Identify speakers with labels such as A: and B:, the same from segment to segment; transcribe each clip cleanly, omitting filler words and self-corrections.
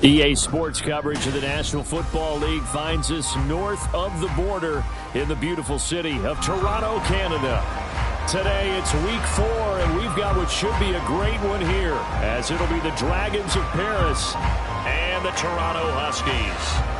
A: EA Sports coverage of the National Football League finds us north of the border in the beautiful city of Toronto, Canada. Today it's week 4, and we've got what should be a great one here, as it'll be the Dragons of Paris and the Toronto Huskies.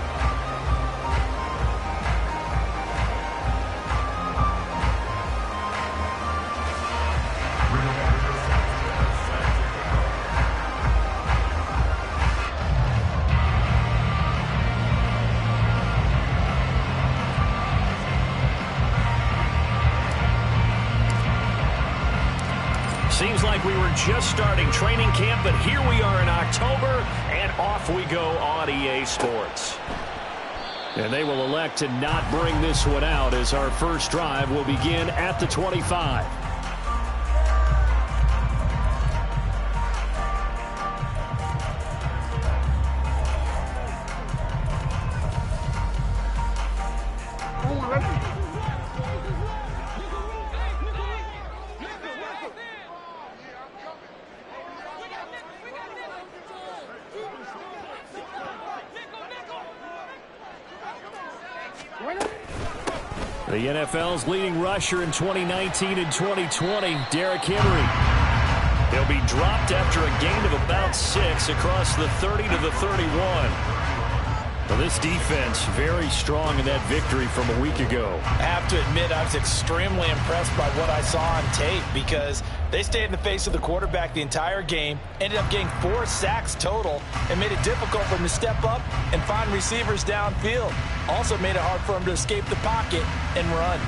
A: Seems like we were just starting training camp, but here we are in October, and off we go on EA Sports. And they will elect to not bring this one out, as our first drive will begin at the 25. The NFL's leading rusher in 2019 and 2020, Derrick Henry. He'll be dropped after a gain of about 6 across the 30 to the 31. Well, this defense very strong in that victory from a week ago.
B: I have to admit, I was extremely impressed by what I saw on tape, because they stayed in the face of the quarterback the entire game, ended up getting 4 sacks total, and made it difficult for him to step up and find receivers downfield. Also made it hard for him to escape the pocket and run.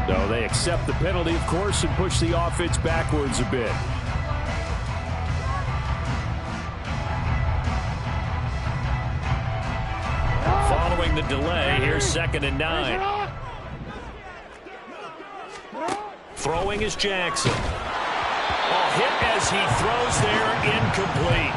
A: So they accept the penalty, of course, and push the offense backwards a bit. Following the delay, here's 2nd and 9. Throwing is Jackson. Oh, hit as he throws there, incomplete.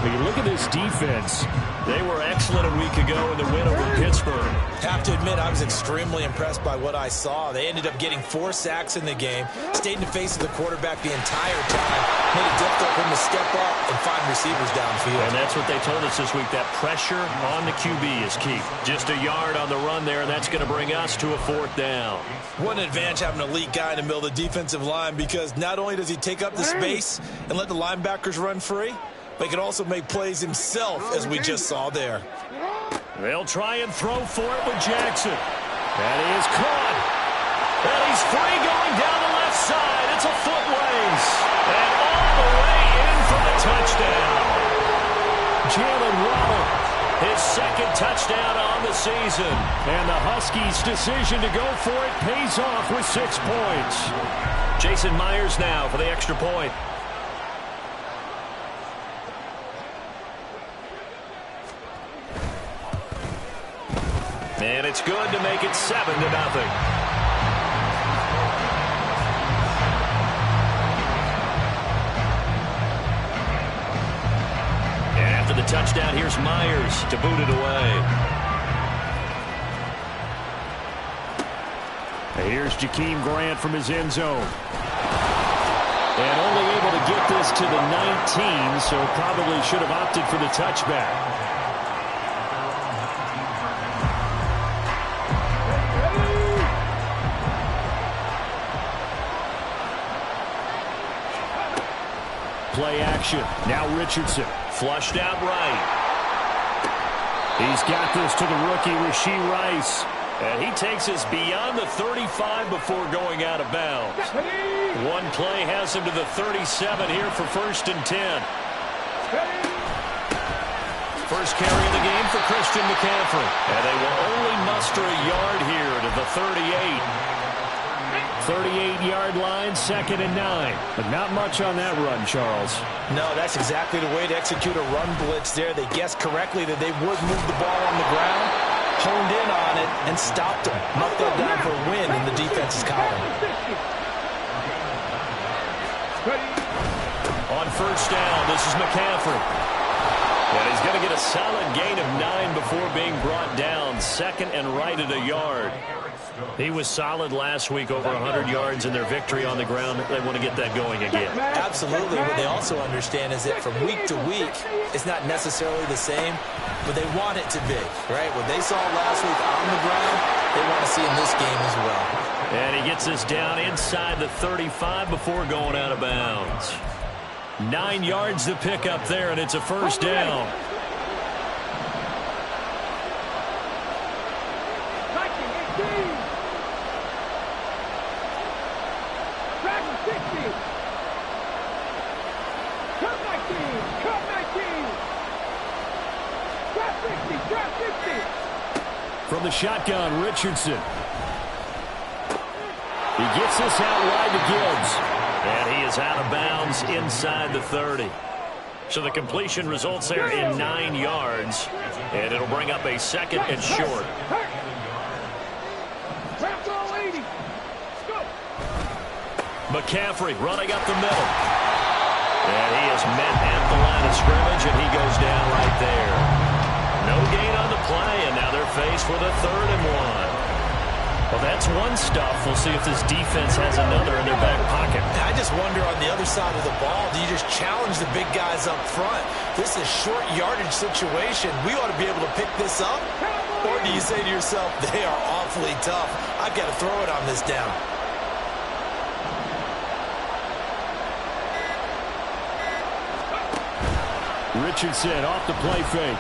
A: When you look at this defense, they were excellent a week ago in the win over Pittsburgh.
B: Have to admit, I was extremely impressed by what I saw. They ended up getting 4 sacks in the game, stayed in the face of the quarterback the entire time, made it difficult for him to step up and find receivers downfield.
A: And that's what they told us this week, that pressure on the QB is key. Just a yard on the run there, and that's going to bring us to a 4th down.
B: What an advantage having an elite guy in the middle of the defensive line, because not only does he take up the space and let the linebackers run free, but he can also make plays himself, as we just saw there.
A: They'll try and throw for it with Jackson. That is caught. And he's free going down the left side. It's a foot race. And all the way in for the touchdown. Jalen Waddle, his 2nd touchdown on the season. And the Huskies' decision to go for it pays off with 6 points. Jason Myers now for the extra point. And it's good to make it 7-0. And after the touchdown, here's Myers to boot it away. And here's Jakeem Grant from his end zone. And only able to get this to the 19, so probably should have opted for the touchback. play action. Now Richardson. Flushed out right. He's got this to the rookie, Rashee Rice. And he takes us beyond the 35 before going out of bounds. One play has him to the 37 here for 1st and 10. First carry of the game for Christian McCaffrey. And they will only muster a yard here to the 38. 38-yard line, 2nd and 9. But not much on that run, Charles.
B: No, that's exactly the way to execute a run blitz there. They guessed correctly that they would move the ball on the ground, honed in on it, and stopped them. Knocked that down for a win in the defense's column.
A: On 1st down, this is McCaffrey. And he's going to get a solid gain of 9 before being brought down. 2nd and right at a yard. He was solid last week, over 100 yards in their victory on the ground. They want to get that going again.
B: Absolutely. What they also understand is that from week to week, it's not necessarily the same, but they want it to be, right? What they saw last week on the ground, they want to see in this game as well.
A: And he gets us down inside the 35 before going out of bounds. 9 yards to pick up there, and it's a 1st down. From the shotgun, Richardson. He gets this out wide to Gibbs. And he is out of bounds inside the 30. So the completion results there in 9 yards. And it'll bring up a 2nd and short. McCaffrey running up the middle. And he is met at the line of scrimmage, and he goes down right there. No gain on the play, and now they're faced with a 3rd and 1. Well, that's one stuff. We'll see if this defense has another in their back pocket.
B: I just wonder on the other side of the ball, do you just challenge the big guys up front? This is a short yardage situation. We ought to be able to pick this up. Or do you say to yourself, they are awfully tough. I've got to throw it on this down.
A: Richardson off the play fake.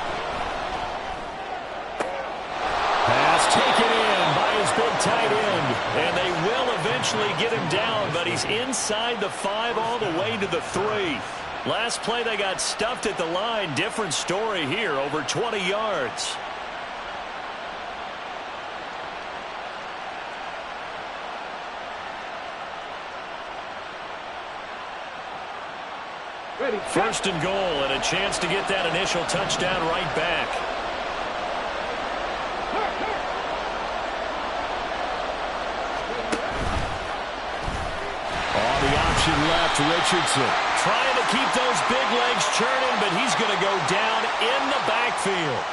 A: Pass taken in by his big tight end. And they will eventually get him down, but he's inside the 5 all the way to the 3. Last play they got stuffed at the line. Different story here, over 20 yards. First and goal, and a chance to get that initial touchdown right back. On the option left, Richardson. Trying to keep those big legs churning, but he's going to go down in the backfield.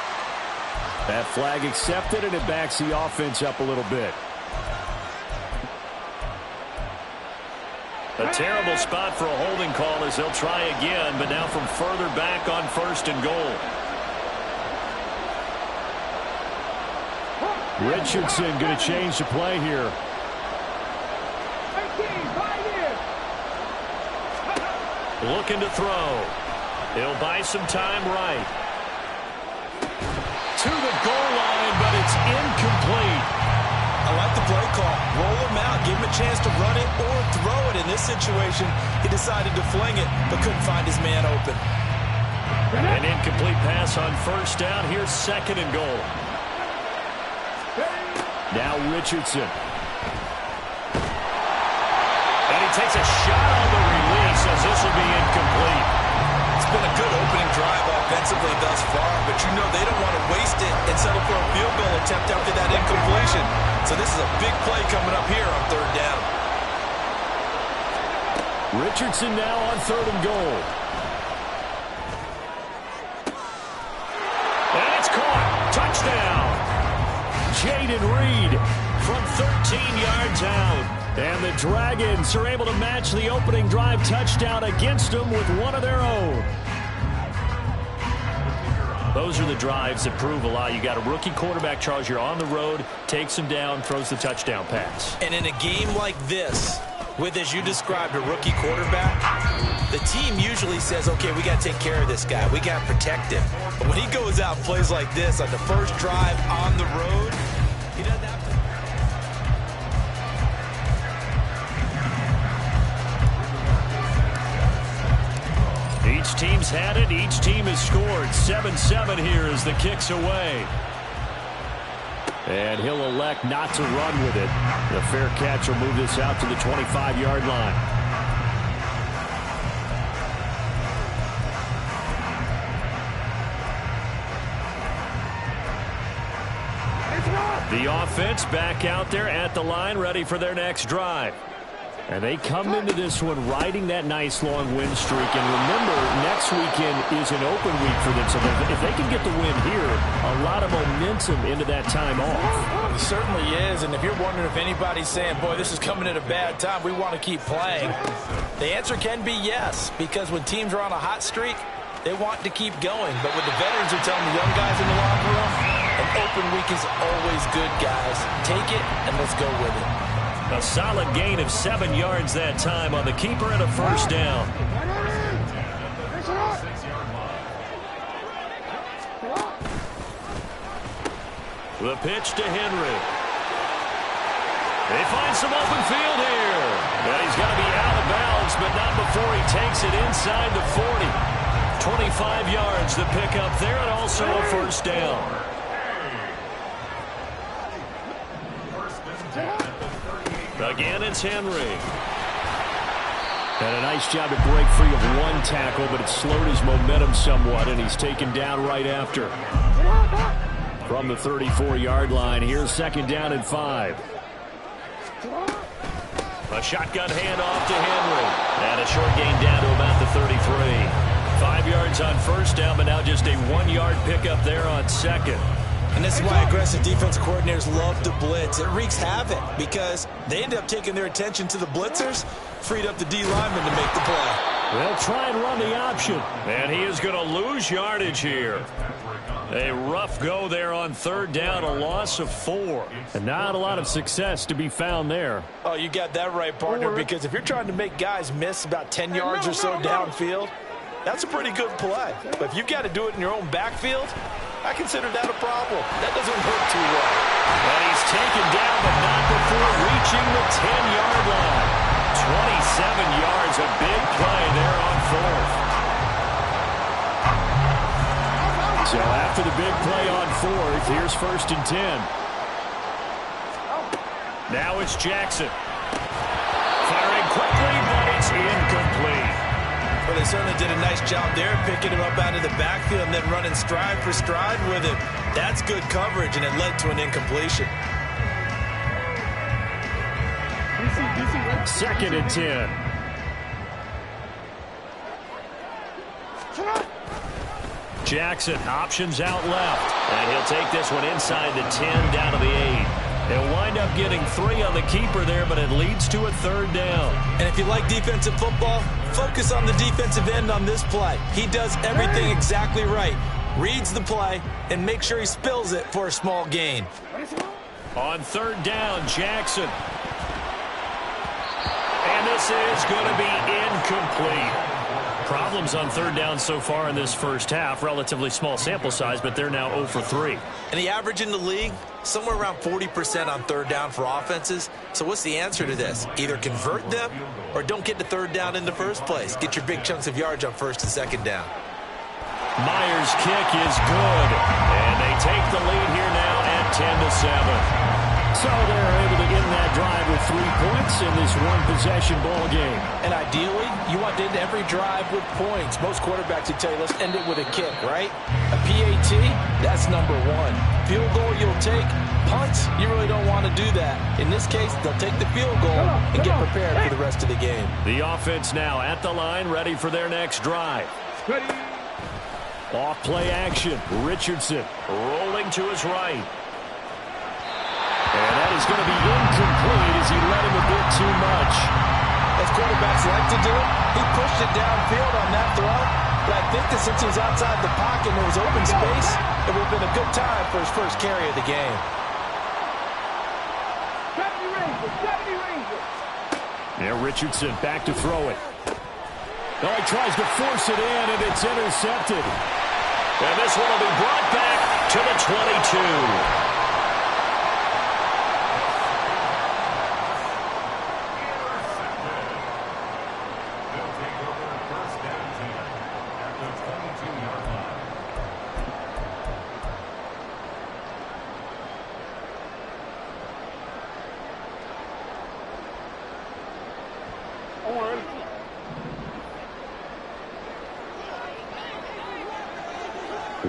A: That flag accepted, and it backs the offense up a little bit. A terrible spot for a holding call as they'll try again, but now from further back on 1st and goal. Richardson going to change the play here. Looking to throw. He'll buy some time right. To the goal line, but it's incomplete.
B: I like the play call. Roll him out. Give him a chance to run it or throw it. In this situation, he decided to fling it, but couldn't find his man open.
A: An incomplete pass on 1st down. Here's 2nd and goal. Now Richardson. And he takes a shot on the release as this will be incomplete.
B: It's been a good opening drive offensively thus far, but you know they don't want to waste it and settle for a field goal attempt after that incompletion. So this is a big play coming up here on 3rd down.
A: Richardson now on 3rd and goal. And it's caught. Touchdown. Jaden Reed from 13 yards out. And the Dragons are able to match the opening drive touchdown against them with one of their own. Those are the drives that prove a lot. You got a rookie quarterback, Charles. You're on the road, takes him down, throws the touchdown pass.
B: And in a game like this, with, as you described, a rookie quarterback, the team usually says, okay, we got to take care of this guy. We got to protect him. But when he goes out and plays like this on the first drive on the road, he doesn't have
A: to. Each team's had it. Each team has scored. 7-7 here as the kick's away. And he'll elect not to run with it. The fair catch will move this out to the 25-yard line. The offense back out there at the line, ready for their next drive. And they come into this one riding that nice long win streak. And remember, next weekend is an open week for them. So if they can get the win here, a lot of momentum into that time off.
B: It certainly is. And if you're wondering if anybody's saying, boy, this is coming at a bad time, we want to keep playing, the answer can be yes. Because when teams are on a hot streak, they want to keep going. But what the veterans are telling the young guys in the locker room, an open week is always good, guys. Take it and let's go with it.
A: A solid gain of 7 yards that time on the keeper and a first down. The pitch to Henry. They find some open field here. And he's got to be out of bounds, but not before he takes it inside the 40. 25 yards the pickup there, and also a first down. Again, it's Henry. And a nice job to break free of one tackle, but it slowed his momentum somewhat, and he's taken down right after. From the 34-yard line, here's second down and 5. A shotgun handoff to Henry. And a short gain down to about the 33. 5 yards on first down, but now just a 1-yard pickup there on second.
B: And this is why aggressive defensive coordinators love to blitz. It wreaks havoc because they end up taking their attention to the blitzers, freed up the D lineman to make the play.
A: They'll try and run the option. And he is going to lose yardage here. A rough go there on third down, a loss of 4. And not a lot of success to be found there.
B: Oh, you got that right, partner, because if you're trying to make guys miss about 10 yards or so downfield, that's a pretty good play. But if you've got to do it in your own backfield, I consider that a problem. That doesn't work too well.
A: And he's taken down, but not before reaching the 10-yard line. 27 yards, a big play there on fourth. So after the big play on fourth, here's first and 10. Now it's Jackson. Firing quickly, but it's incomplete.
B: Well, they certainly did a nice job there, picking him up out of the backfield and then running stride for stride with him. That's good coverage, and it led to an incompletion.
A: Second and 10. Jackson options out left. And he'll take this one inside the 10 down to the 8. They'll wind up getting 3 on the keeper there, but it leads to a third down.
B: And if you like defensive football, focus on the defensive end on this play. He does everything exactly right. Reads the play and makes sure he spills it for a small gain.
A: On third down, Jackson. And this is going to be incomplete. Problems on third down so far in this first half. Relatively small sample size, but they're now 0 for 3.
B: And the average in the league, somewhere around 40% on third down for offenses. So what's the answer to this? Either convert them or don't get to third down in the first place. Get your big chunks of yards on first and second down.
A: Myers' kick is good. And they take the lead here now at 10-7. So they're able to end that drive with 3 points in this one-possession ball game.
B: And ideally, you want to end every drive with points. Most quarterbacks would tell you, let's end it with a kick, right? A PAT, that's number 1. Field goal you'll take. Punts, you really don't want to do that. In this case, they'll take the field goal and get prepared for the rest of the game.
A: The offense now at the line, ready for their next drive.
C: Ready.
A: Off play action. Richardson rolling to his right. And that is going to be incomplete as he let him a bit too much.
B: As quarterbacks like to do, he pushed it downfield on that throw. But I think that since he was outside the pocket and there was open space, it would have been a good time for his first carry of the game.
C: 70 Rangers.
A: Now Richardson back to throw it. Oh, he tries to force it in, and it's intercepted. And this one will be brought back to the 22.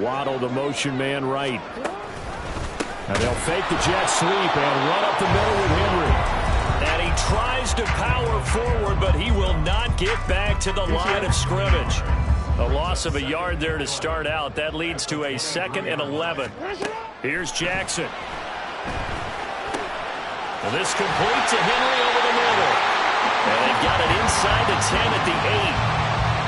A: Waddle the motion man right. And they'll fake the jet sweep and run up the middle with Henry. And he tries to power forward, but he will not get back to the line of scrimmage. A loss of a yard there to start out. That leads to a 2nd and 11. Here's Jackson. And this complete to Henry over the middle. And they've got it inside the 10 at the 8.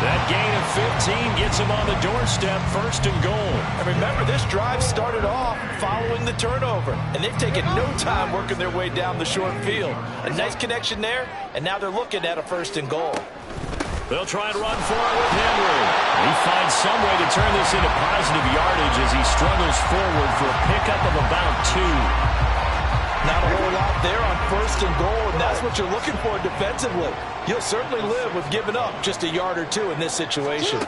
A: That gain of 15 gets him on the doorstep, 1st and goal.
B: And remember, this drive started off following the turnover, and they've taken no time working their way down the short field. A nice connection there, and now they're looking at a 1st and goal.
A: They'll try and run for it with Henry. He finds some way to turn this into positive yardage as he struggles forward for a pickup of about 2.
B: Not a whole lot there on 1st and goal, and that's what you're looking for defensively. You'll certainly live with giving up just a yard or 2 in this situation.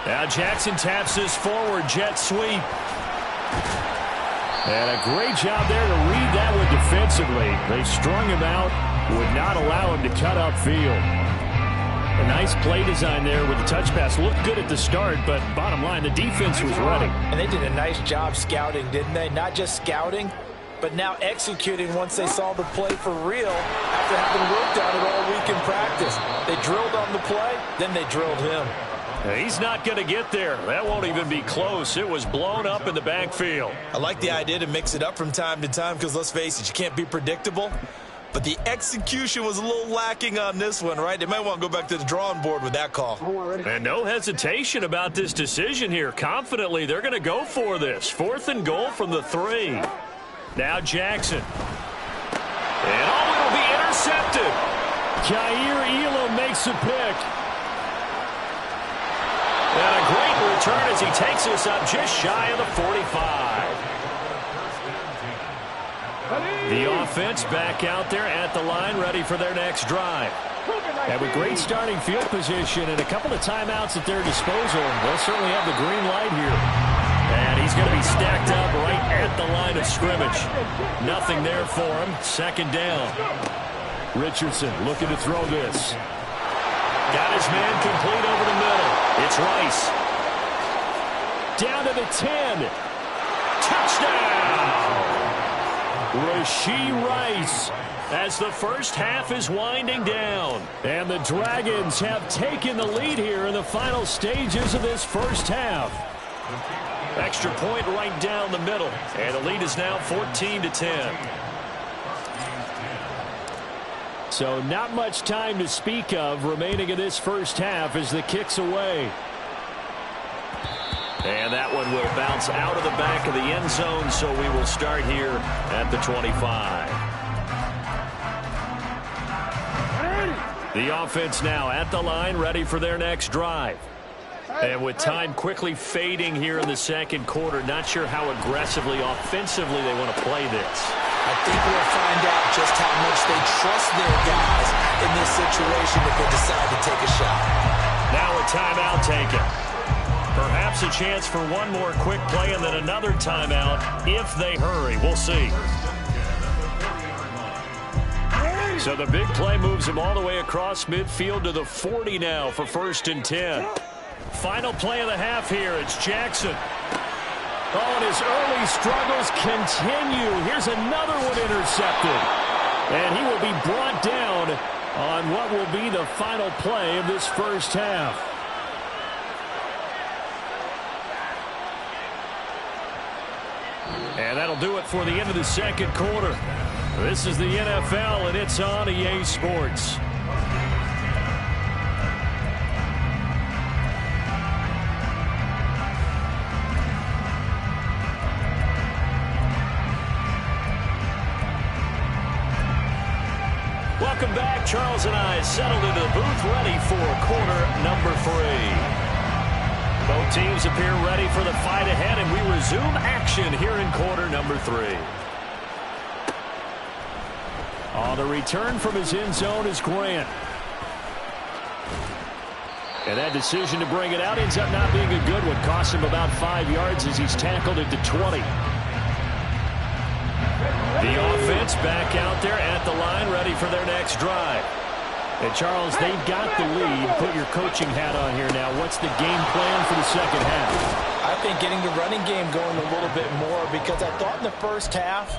A: Now Jackson taps this forward jet sweep. And a great job there to read that one defensively. They strung him out, would not allow him to cut upfield. A nice play design there with the touch pass. Looked good at the start, but bottom line, the defense was ready.
B: And they did a nice job scouting, didn't they? Not just scouting, but now executing once they saw the play for real after having worked on it all week in practice. They drilled on the play, then they drilled him.
A: He's not going to get there. That won't even be close. It was blown up in the backfield.
B: I like the idea to mix it up from time to time because, let's face it, you can't be predictable. But the execution was a little lacking on this one, right? They might want to go back to the drawing board with that call.
A: And no hesitation about this decision here. Confidently, they're going to go for this. 4th and goal from the 3. Now Jackson. And oh, it'll be intercepted. Jair Elam makes a pick. And a great return as he takes us up just shy of the 45. The offense back out there at the line, ready for their next drive. And with great starting field position and a couple of timeouts at their disposal, they'll certainly have the green light here. And he's going to be stacked up right at the line of scrimmage. Nothing there for him. 2nd down. Richardson looking to throw this. Got his man complete over the middle. It's Rice. Down to the 10. Touchdown! Rashee Rice as the first half is winding down. And the Dragons have taken the lead here in the final stages of this first half. Extra point right down the middle. And the lead is now 14-10. So not much time to speak of remaining in this first half as the kick's away. And that one will bounce out of the back of the end zone, so we will start here at the 25. The offense now at the line, ready for their next drive. And with time quickly fading here in the 2nd quarter, not sure how aggressively, offensively they want to play this.
B: I think we'll find out just how much they trust their guys in this situation if they decide to take a shot.
A: Now a timeout taken. Perhaps a chance for one more quick play and then another timeout if they hurry. We'll see. So the big play moves him all the way across midfield to the 40 now for 1st and 10. Final play of the half here. It's Jackson. Oh, and his early struggles continue. Here's another one intercepted. And he will be brought down on what will be the final play of this first half. And that'll do it for the end of the 2nd quarter. This is the NFL, and it's on EA Sports. Welcome back. Charles and I settled into the booth, ready for quarter number 3. Both teams appear ready for the fight ahead, and we resume action here in quarter number 3. On the return from his end zone is Grant. And that decision to bring it out ends up not being a good one. Cost him about 5 yards as he's tackled it to 20. The offense back out there at the line, ready for their next drive. And Charles, they've got the lead. Put your coaching hat on here now. What's the game plan for the second half?
B: I think getting the running game going a little bit more, because I thought in the first half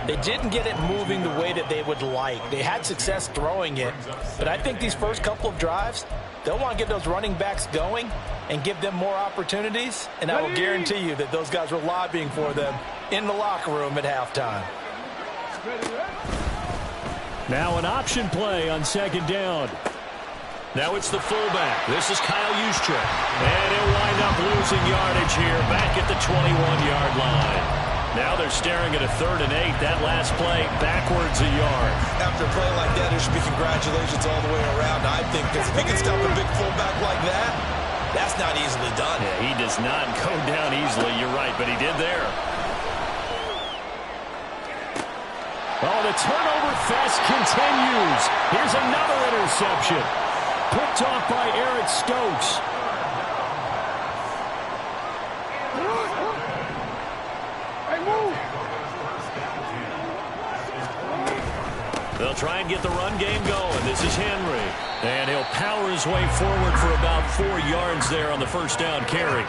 B: they didn't get it moving the way that they would like. They had success throwing it, but I think these first couple of drives, they'll want to get those running backs going and give them more opportunities, and I will guarantee you that those guys were lobbying for them in the locker room at halftime.
A: Now an option play on second down. Now it's the fullback. This is Kyle Juszczyk. And he'll wind up losing yardage here back at the 21-yard line. Now they're staring at a 3rd and 8. That last play backwards a yard.
B: After a play like that, there should be congratulations all the way around, I think, because if he can stop a big fullback like that, that's not easily done.
A: Yeah, he does not go down easily. You're right, but he did there. Oh, the turnover fest continues. Here's another interception. Picked off by Eric Stokes. They'll try and get the run game going. This is Henry. And he'll power his way forward for about 4 yards there on the first down carry.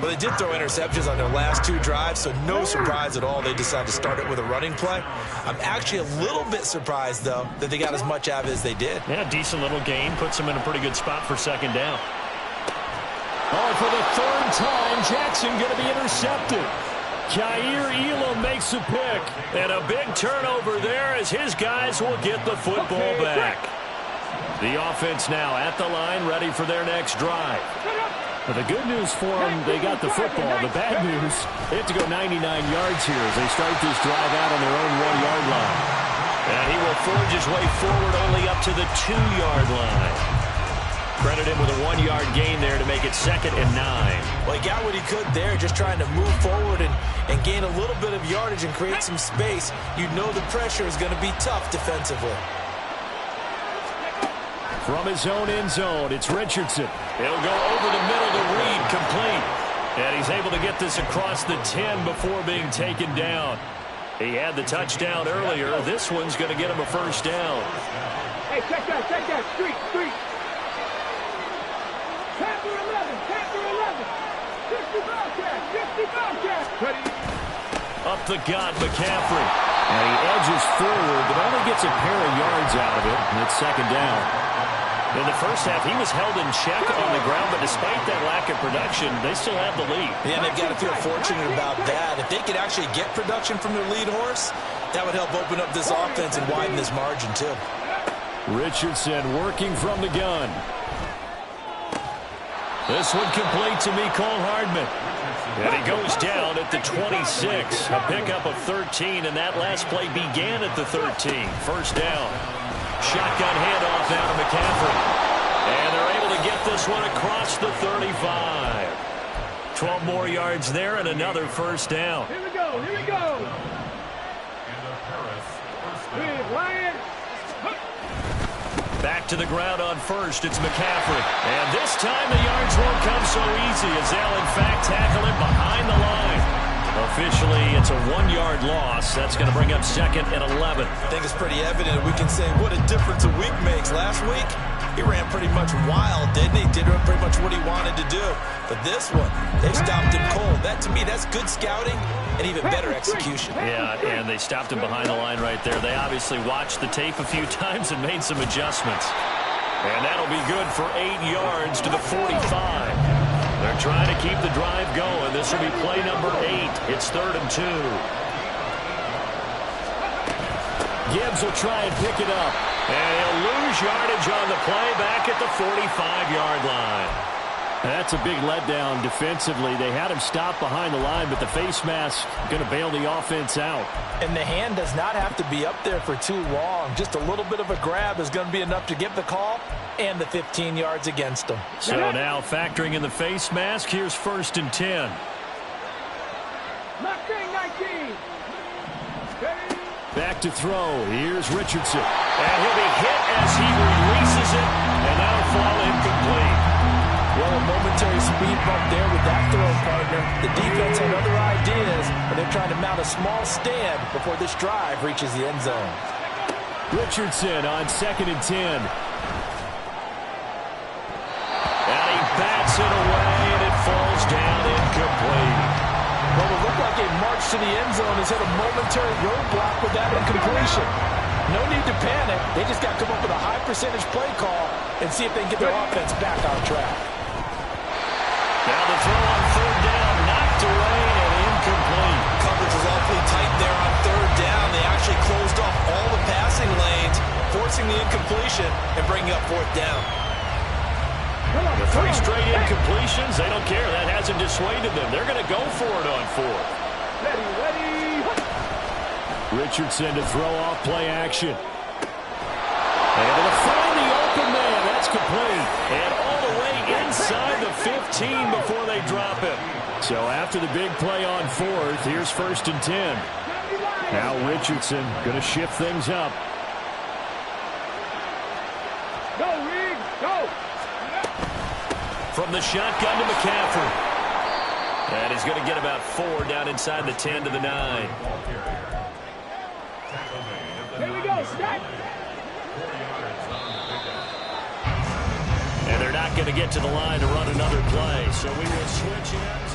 B: Well, they did throw interceptions on their last 2 drives, so no surprise at all they decided to start it with a running play. I'm actually a little bit surprised, though, that they got as much out of it as they did.
A: Yeah, decent little gain. Puts them in a pretty good spot for second down. Oh, for the 3rd time, Jackson going to be intercepted. Jair Elam makes a pick. And a big turnover there as his guys will get the football back. The offense now at the line, ready for their next drive. Well, the good news for them, they got the football. The bad news, they have to go 99 yards here as they start this drive out on their own 1-yard line. And he will forge his way forward only up to the 2-yard line. Credit him with a 1-yard gain there to make it 2nd and 9.
B: Well, he got what he could there, just trying to move forward and gain a little bit of yardage and create some space. You know the pressure is going to be tough defensively.
A: From his own end zone, it's Richardson. He'll go over the middle to Reed, complete. And he's able to get this across the 10 before being taken down. He had the touchdown earlier. This one's going to get him a first down.
C: Hey, check that, street. Tapper 11. 50 Bobcats.
A: Up the gut, McCaffrey. And he edges forward, but only gets a pair of yards out of it. And it's second down. In the first half, he was held in check on the ground, but despite that lack of production, they still have the lead.
B: Yeah, and they've got to feel fortunate about that. If they could actually get production from their lead horse, that would help open up this offense and widen this margin, too.
A: Richardson working from the gun. This one complete to Mecole Hardman. And he goes down at the 26. A pickup of 13, and that last play began at the 13. First down. Shotgun handoff now to McCaffrey. And they're able to get this one across the 35. 12 more yards there and another first down.
C: Here we go.
A: Back to the ground on first. It's McCaffrey. And this time the yards won't come so easy as they'll, in fact, tackle it behind the line. Officially, it's a 1-yard loss. That's going to bring up 2nd and 11.
B: I think it's pretty evident. We can say what a difference a week makes. Last week, he ran pretty much wild, didn't he? Did pretty much what he wanted to do. But this one, they stopped him cold. That, to me, that's good scouting and even better execution.
A: Yeah, and they stopped him behind the line right there. They obviously watched the tape a few times and made some adjustments. And that'll be good for 8 yards to the 45. They're trying to keep the drive going. This will be play number 8. It's 3rd and 2. Gibbs will try and pick it up. And he'll lose yardage on the play back at the 45-yard line. That's a big letdown defensively. They had him stop behind the line, but the face mask going to bail the offense out.
B: And the hand does not have to be up there for too long. Just a little bit of a grab is going to be enough to get the call and the 15 yards against them.
A: So now factoring in the face mask, here's 1st and 10.
C: Mustang 19.
A: Back to throw. Here's Richardson. And he'll be hit as he releases it, and that'll fall incomplete.
B: Well, a momentary speed bump there with that throw, partner. The defense had other ideas, and they're trying to mount a small stand before this drive reaches the end zone.
A: Richardson on 2nd and 10. And he bats it away, and it falls down incomplete.
B: Well, it looked like a march to the end zone has hit a momentary roadblock with that incompletion. No need to panic. They just got to come up with a high percentage play call and see if they can get their offense back on track.
A: Now the throw on 3rd down, knocked away and incomplete.
D: Coverage was awfully tight there on 3rd down. They actually closed off all the passing lanes, forcing the incompletion and bringing up 4th down.
A: The 3 straight incompletions, they don't care. That hasn't dissuaded them. They're going to go for it on 4th.
C: Ready.
A: Richardson to throw off play action. Able to find the open man. That's complete. And all the way inside the 15 before they drop it. So after the big play on 4th, here's 1st and 10. Now Richardson going to shift things up.
C: Go, Riggs, go.
A: From the shotgun to McCaffrey. And he's going to get about 4 down inside the 10 to the 9.
C: Here we go, stop.
A: And they're not going to get to the line to run another play. So we will switch it.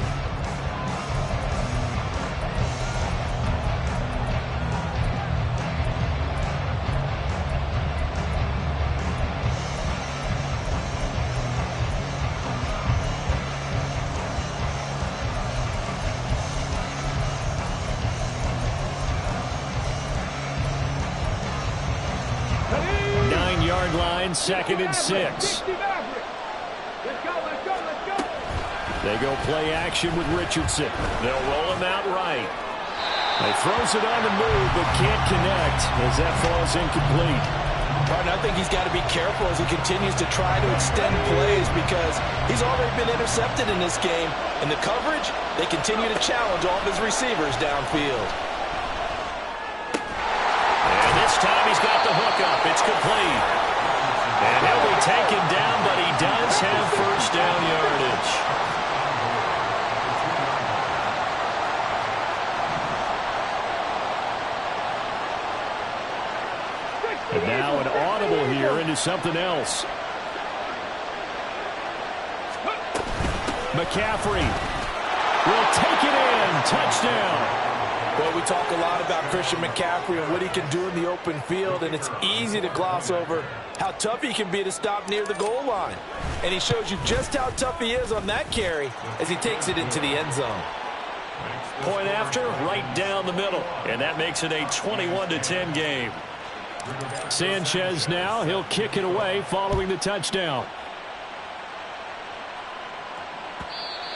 A: Line, 2nd and 6.
C: Let's go.
A: They go play action with Richardson. They'll roll him out right. He throws it on the move, but can't connect as that falls incomplete.
B: Martin, I think he's got to be careful as he continues to try to extend plays because he's already been intercepted in this game. And the coverage, they continue to challenge all of his receivers downfield.
A: And this time he's got the hook up. It's complete. And he'll be taken down, but he does have 1st down yardage. And now an audible here into something else. McCaffrey will take it in. Touchdown.
B: Well, we talk a lot about Christian McCaffrey and what he can do in the open field, and it's easy to gloss over how tough he can be to stop near the goal line. And he shows you just how tough he is on that carry as he takes it into the end zone.
A: Point after, right down the middle. And that makes it a 21-10 game. Sanchez now, he'll kick it away following the touchdown.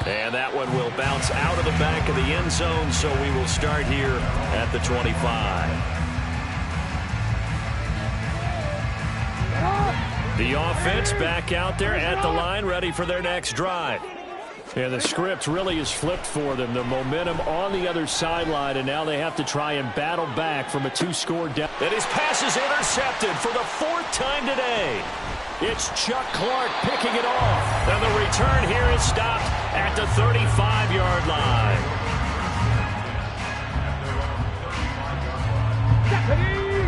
A: And that one will bounce out of the back of the end zone, so we will start here at the 25. The offense back out there at the line, ready for their next drive. And the script really is flipped for them. The momentum on the other sideline, and now they have to try and battle back from a 2-score down. And his pass is intercepted for the 4th time today. It's Chuck Clark picking it off. And the return here is stopped at the 35-yard line.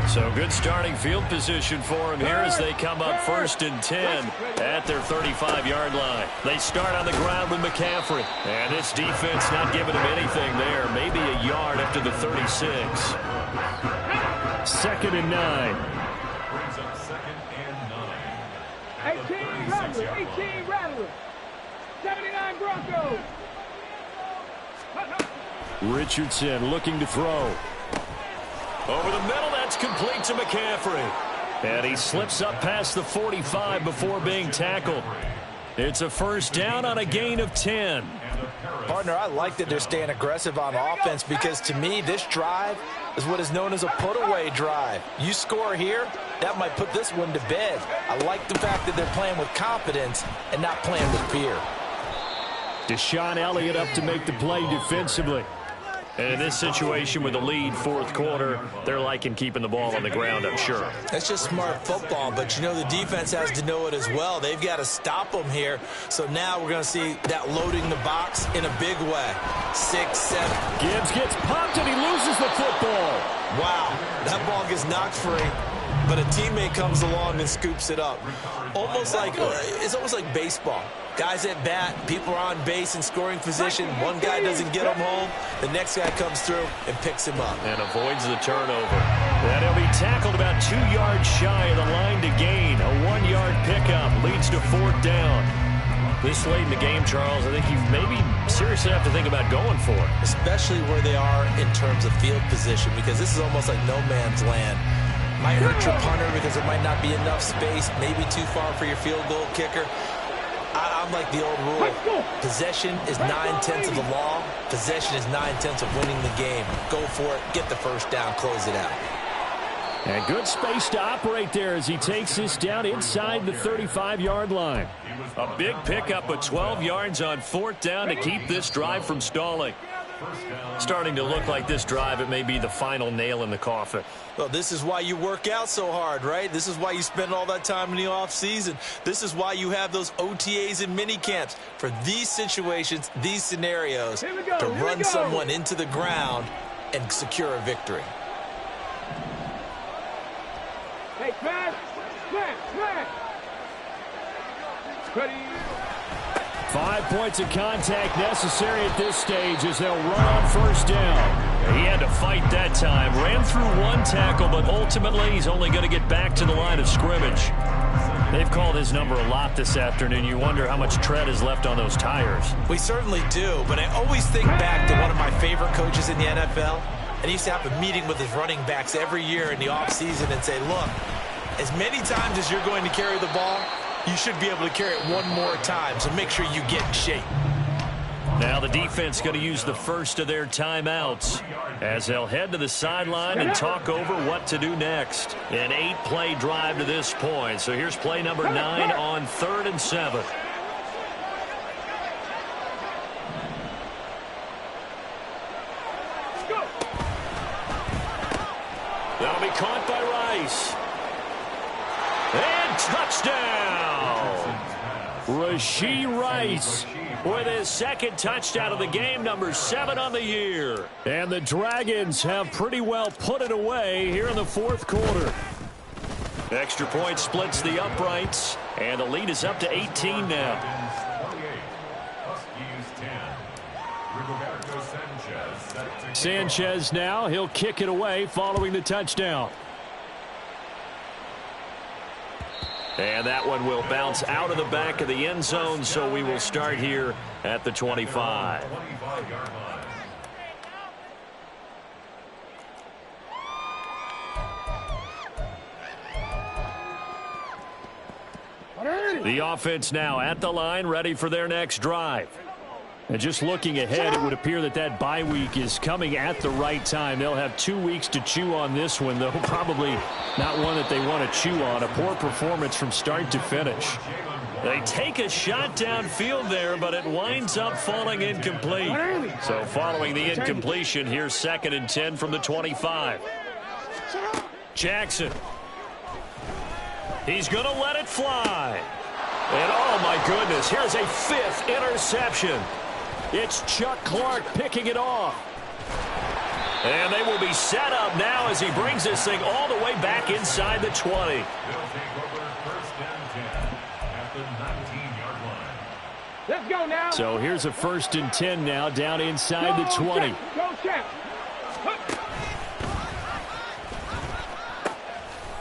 A: So good starting field position for him here as they come up 1st and 10 at their 35-yard line. They start on the ground with McCaffrey. And this defense not giving him anything there. Maybe a yard after the 36. 2nd and 9.
C: 18 Rattlers. 79 Broncos.
A: Richardson looking to throw. Over the middle, that's complete to McCaffrey. And he slips up past the 45 before being tackled. It's a first down on a gain of 10.
B: Partner, I like that they're staying aggressive on offense because to me, this drive is what is known as a put-away drive. You score here, that might put this one to bed. I like the fact that they're playing with confidence and not playing with fear.
A: Deshaun Elliott up to make the play defensively. And in this situation with the lead, fourth quarter, they're liking keeping the ball on the ground, I'm sure.
B: That's just smart football, but you know the defense has to know it as well. They've got to stop them here. So now we're going to see that loading the box in a big way. 6, 7.
A: Gibbs gets pumped and he loses the football.
B: Wow, that ball gets knocked free, but a teammate comes along and scoops it up. It's almost like baseball. Guys at bat, people are on base in scoring position. One guy doesn't get him home. The next guy comes through and picks him up.
A: And avoids the turnover. And he'll be tackled about 2 yards shy of the line to gain. A 1-yard pickup leads to fourth down. This late in the game, Charles, I think you maybe seriously have to think about going for it.
B: Especially where they are in terms of field position, because this is almost like no man's land. Might hurt your punter because there might not be enough space, maybe too far for your field goal kicker. I'm like the old rule. Possession is 9/10 of the law. Possession is 9/10 of winning the game. Go for it. Get the first down. Close it out.
A: And good space to operate there as he takes this down inside the 35-yard line. A big pickup of 12 yards on fourth down to keep this drive from stalling. Starting to look like this drive, it may be the final nail in the coffin.
B: Well, this is why you work out so hard, right? This is why you spend all that time in the offseason. This is why you have those OTAs and mini camps for these situations, these scenarios, to run someone into the ground and secure a victory.
C: Hey, pass, smash. Ready.
A: 5 points of contact necessary at this stage as they'll run on first down. He had to fight that time. Ran through one tackle, but ultimately he's only going to get back to the line of scrimmage. They've called his number a lot this afternoon. You wonder how much tread is left on those tires.
B: We certainly do, but I always think back to one of my favorite coaches in the NFL. And he used to have a meeting with his running backs every year in the offseason and say, look, as many times as you're going to carry the ball, you should be able to carry it one more time, so make sure you get in shape.
A: Now the defense going to use the first of their timeouts as they'll head to the sideline and talk over what to do next. An 8-play drive to this point. So here's play number 9 on 3rd and 7. That'll be caught by Rice. And touchdown! Rashee Rice with his second touchdown of the game, number 7 on the year. And the Dragons have pretty well put it away here in the fourth quarter. Extra point splits the uprights, and the lead is up to 18 now. Sanchez now, he'll kick it away following the touchdown. And that one will bounce out of the back of the end zone, so we will start here at the 25. The offense now at the line, ready for their next drive. And just looking ahead, it would appear that that bye week is coming at the right time. They'll have 2 weeks to chew on this one, though probably not one that they want to chew on. A poor performance from start to finish. They take a shot downfield there, but it winds up falling incomplete. So following the incompletion, here's 2nd and 10 from the 25. Jackson. He's going to let it fly. And oh my goodness, here's a 5th interception. It's Chuck Clark picking it off. And they will be set up now as he brings this thing all the way back inside the 20.
C: Let's go now.
A: So here's a 1st and 10 now down inside the 20.
C: Go, Champ.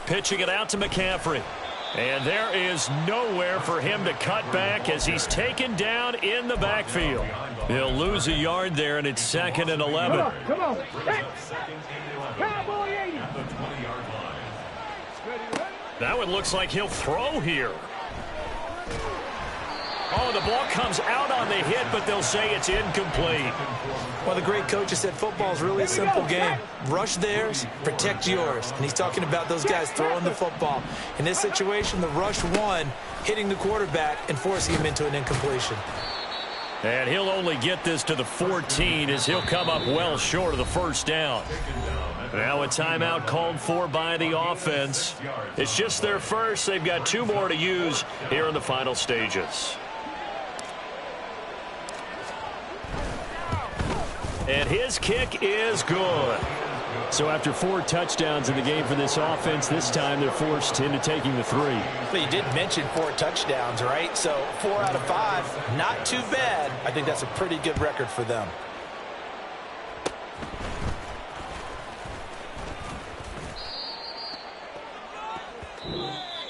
A: Pitching it out to McCaffrey. And there is nowhere for him to cut back as he's taken down in the backfield. He'll lose a yard there, and it's 2nd and 11.
C: Come on. Hey. Cowboy 80.
A: That one looks like he'll throw here. Oh, the ball comes out on the hit, but they'll say it's incomplete.
B: Well, the great coach has said football is really a simple game. Rush theirs, protect yours. And he's talking about those guys throwing the football. In this situation, the rush won, hitting the quarterback and forcing him into an incompletion.
A: And he'll only get this to the 14 as he'll come up well short of the first down. Now a timeout called for by the offense. It's just their first. They've got 2 more to use here in the final stages. And his kick is good. So after 4 touchdowns in the game for this offense, this time they're forced into taking the 3.
B: But you did mention 4 touchdowns, right? So 4 out of 5, not too bad. I think that's a pretty good record for them.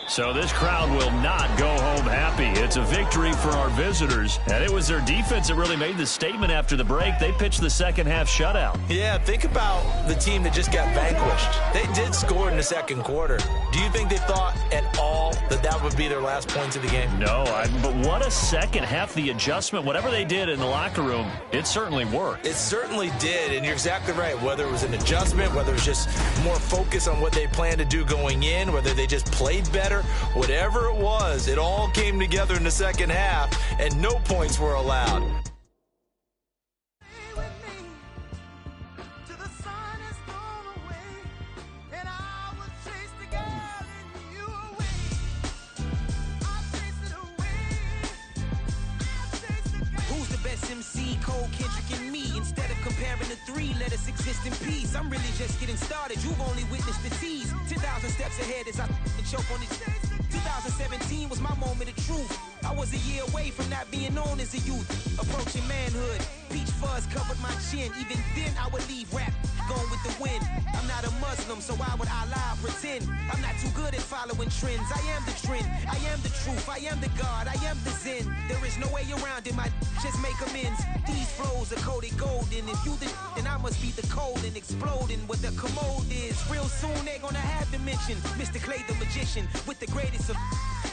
A: So this crowd will not go home happy. It's a victory for our visitors. And it was their defense that really made the statement after the break. They pitched the second half shutout.
B: Yeah, think about the team that just got vanquished. They did score in the second quarter. Do you think they thought at all that that would be their last points of the game?
A: No, but what a second half. The adjustment, whatever they did in the locker room, it certainly worked.
B: It certainly did, and you're exactly right. Whether it was an adjustment, whether it was just more focus on what they planned to do going in, whether they just played better, whatever it was, it all came together in the second half, and no points were allowed.
E: Comparing the 3, let us exist in peace. I'm really just getting started. You've only witnessed the tease. 10,000 steps ahead as I choke on it. 2017 was my moment of truth. I was a year away from not being known as a youth. Approaching manhood. Peach fuzz covered my chin. Even then I would leave rap going with the wind. I'm not a Muslim, so why would Allah pretend? I'm not too good at following trends. I am the trend. I am the truth. I am the God. I am the Zen. There is no way around it. My just make amends. These flows are coated golden. If you then I must be the cold and exploding what the commode is. Real soon they gonna have to mention Mr. Clay the magician with the greatest of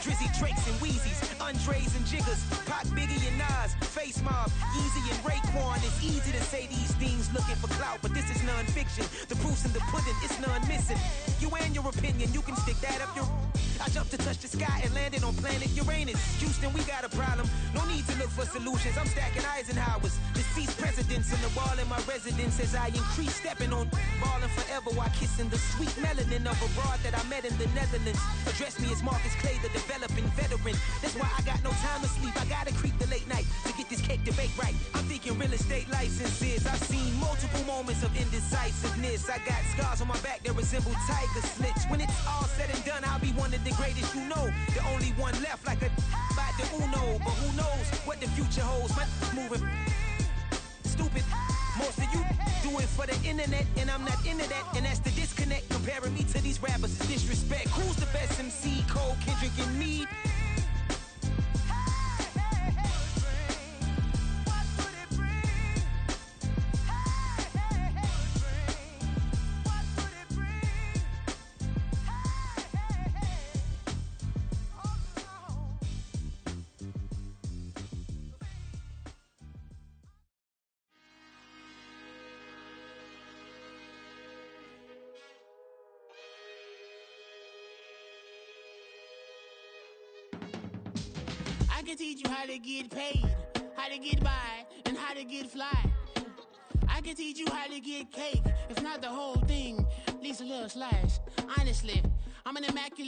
E: Drizzy, Drakes, and Wheezies, Andres and Jiggers, Pac, Biggie, and Nas, Face Mob, Yeezy, and Raekwon. It's easy to say these things looking for clout, but this is non-fiction. The proof's in the pudding, it's none missing. You and your opinion, you can stick that up your... I jumped to touch the sky and landed on planet Uranus. Houston, we got a problem. No need to look for solutions. I'm stacking Eisenhowers. Deceased presidents in the wall in my residence as I increase stepping on ballin' forever while kissing the sweet melanin of a broad that I met in the Netherlands. Address me as Marcus Clay, the developing veteran. That's why I got no time to sleep. I gotta creep the late night to get this cake to bake right. I'm thinking real estate licenses. I've seen multiple moments of indecisiveness. I got scars on my back that resemble tiger slits. When it's all said and done, I'll be one of the greatest you know. The only one left like a by the Uno. But who knows what the future holds. My moving stupid. Most of you do it for the internet, and I'm not into that, and that's the disconnect. Comparing me to these rappers is disrespect. Who's the best MC? Cole, Kendrick, and me?
F: I can teach you how to get paid, how to get by, and how to get fly. I can teach you how to get cake, if not the whole thing, at least a little slice. Honestly, I'm an immaculate